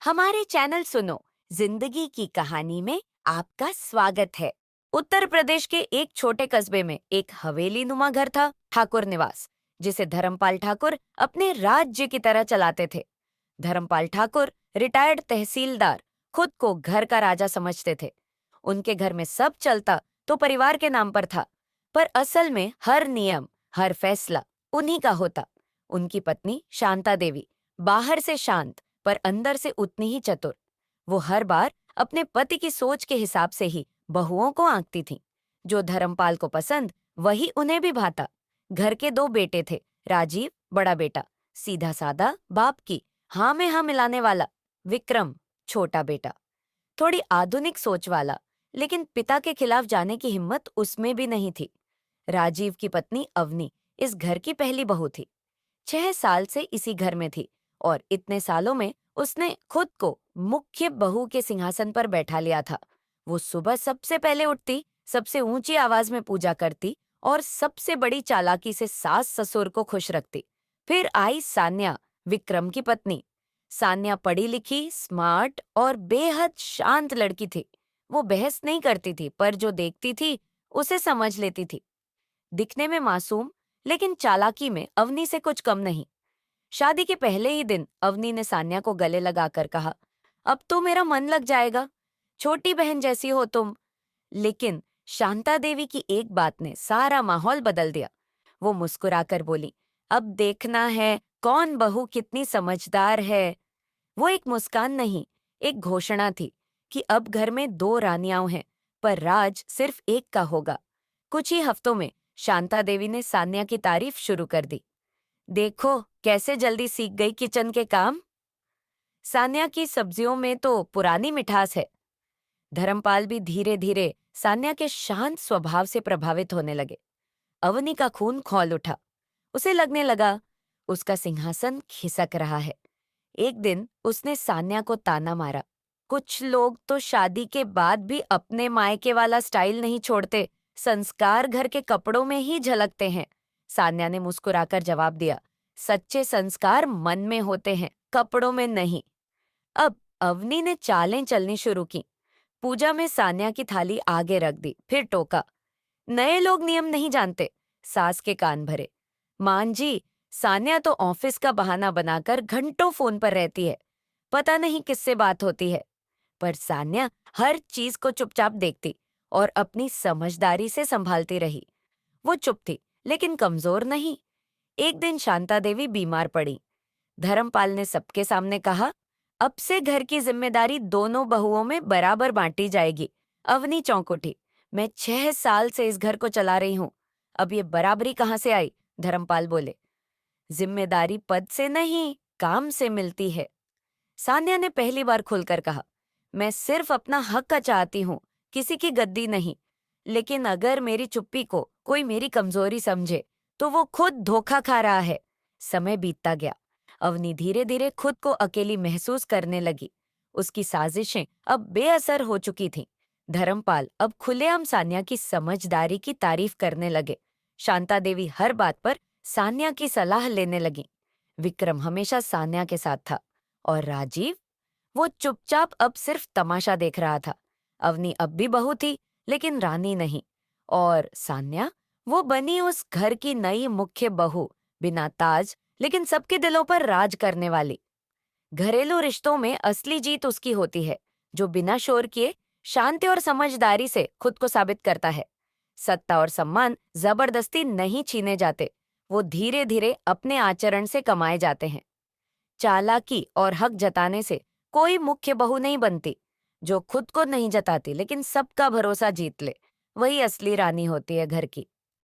हमारे चैनल सुनो जिंदगी की कहानी में आपका स्वागत है। उत्तर प्रदेश के एक छोटे कस्बे में एक हवेली नुमा घर था, ठाकुर निवास, जिसे धर्मपाल ठाकुर अपने राज्य की तरह चलाते थे। धर्मपाल ठाकुर रिटायर्ड तहसीलदार खुद को घर का राजा समझते थे। उनके घर में सब चलता तो परिवार के नाम पर था, पर असल में हर नियम, हर फैसला उन्हीं का होता। उनकी पत्नी शांता देवी बाहर से शांत पर अंदर से उतनी ही चतुर। वो हर बार अपने पति की सोच के हिसाब से ही बहुओं को आंकती थीं। जो धर्मपाल को पसंद वही उन्हें भी भाता। घर के दो बेटे थे, राजीव बड़ा बेटा, सीधा सादा बाप की हाँ में हाँ मिलाने वाला, विक्रम छोटा बेटा, थोड़ी आधुनिक सोच वाला, लेकिन पिता के खिलाफ जाने की हिम्मत उसमें भी नहीं थी। राजीव की पत्नी अवनी इस घर की पहली बहू थी। 6 साल से इसी घर में थी और इतने सालों में उसने खुद को मुख्य बहू के सिंहासन पर बैठा लिया था। वो सुबह सबसे पहले उठती, सबसे ऊंची आवाज में पूजा करती और सबसे बड़ी चालाकी से सास ससुर को खुश रखती। फिर आई सान्या, विक्रम की पत्नी। सान्या पढ़ी लिखी, स्मार्ट और बेहद शांत लड़की थी। वो बहस नहीं करती थी, पर जो देखती थी उसे समझ लेती थी। दिखने में मासूम, लेकिन चालाकी में अवनी से कुछ कम नहीं। शादी के पहले ही दिन अवनी ने सान्या को गले लगाकर कहा, अब तो मेरा मन लग जाएगा, छोटी बहन जैसी हो तुम। लेकिन शांता देवी की एक बात ने सारा माहौल बदल दिया। वो मुस्कुराकर बोली, अब देखना है कौन बहू कितनी समझदार है। वो एक मुस्कान नहीं, एक घोषणा थी कि अब घर में दो रानियां हैं, पर राज सिर्फ एक का होगा। कुछ ही हफ्तों में शांता देवी ने सान्या की तारीफ शुरू कर दी। देखो कैसे जल्दी सीख गई किचन के काम। सान्या की सब्जियों में तो पुरानी मिठास है। धर्मपाल भी धीरे धीरे सान्या के शांत स्वभाव से प्रभावित होने लगे। अवनी का खून खौल उठा। उसे लगने लगा उसका सिंहासन खिसक रहा है। एक दिन उसने सान्या को ताना मारा, कुछ लोग तो शादी के बाद भी अपने मायके वाला स्टाइल नहीं छोड़ते, संस्कार घर के कपड़ों में ही झलकते हैं। सान्या ने मुस्कुराकर जवाब दिया, सच्चे संस्कार मन में होते हैं, कपड़ों में नहीं। अब अवनी ने चालें चलनी शुरू की। पूजा में सान्या की थाली आगे रख दी, फिर टोका, नए लोग नियम नहीं जानते। सास के कान भरे, मान जी, सान्या तो ऑफिस का बहाना बनाकर घंटों फोन पर रहती है, पता नहीं किससे बात होती है। पर सान्या हर चीज को चुपचाप देखती और अपनी समझदारी से संभालती रही। वो चुप थी, लेकिन कमजोर नहीं। एक दिन शांता देवी बीमार पड़ी। धर्मपाल ने सबके सामने कहा, अब से घर की जिम्मेदारी दोनों बहुओं में बराबर बांटी जाएगी। अवनी चौंक उठी, मैं 6 साल से इस घर को चला रही हूँ, अब ये बराबरी कहाँ से आई? धर्मपाल बोले, जिम्मेदारी पद से नहीं, काम से मिलती है। सान्या ने पहली बार खुलकर कहा, मैं सिर्फ अपना हक चाहती हूँ, किसी की गद्दी नहीं। लेकिन अगर मेरी चुप्पी को कोई मेरी कमजोरी समझे तो वो खुद धोखा खा रहा है। समय बीतता गया। अवनी धीरे धीरे खुद को अकेली महसूस करने लगी। उसकी साजिशें अब बेअसर हो चुकी थीं। धर्मपाल अब खुलेआम सान्या की समझदारी की तारीफ करने लगे। शांता देवी हर बात पर सान्या की सलाह लेने लगी। विक्रम हमेशा सान्या के साथ था। और राजीव, वो चुपचाप अब सिर्फ तमाशा देख रहा था। अवनी अब भी बहू थी, लेकिन रानी नहीं। और सान्या, वो बनी उस घर की नई मुख्य बहू, बिना ताज लेकिन सबके दिलों पर राज करने वाली। घरेलू रिश्तों में असली जीत उसकी होती है, जो बिना शोर किए शांति और समझदारी से खुद को साबित करता है। सत्ता और सम्मान जबरदस्ती नहीं छीने जाते, वो धीरे धीरे अपने आचरण से कमाए जाते हैं। चालाकी और हक जताने से कोई मुख्य बहू नहीं बनती। जो खुद को नहीं जताती लेकिन सबका भरोसा जीत ले, वही असली रानी होती है घर की।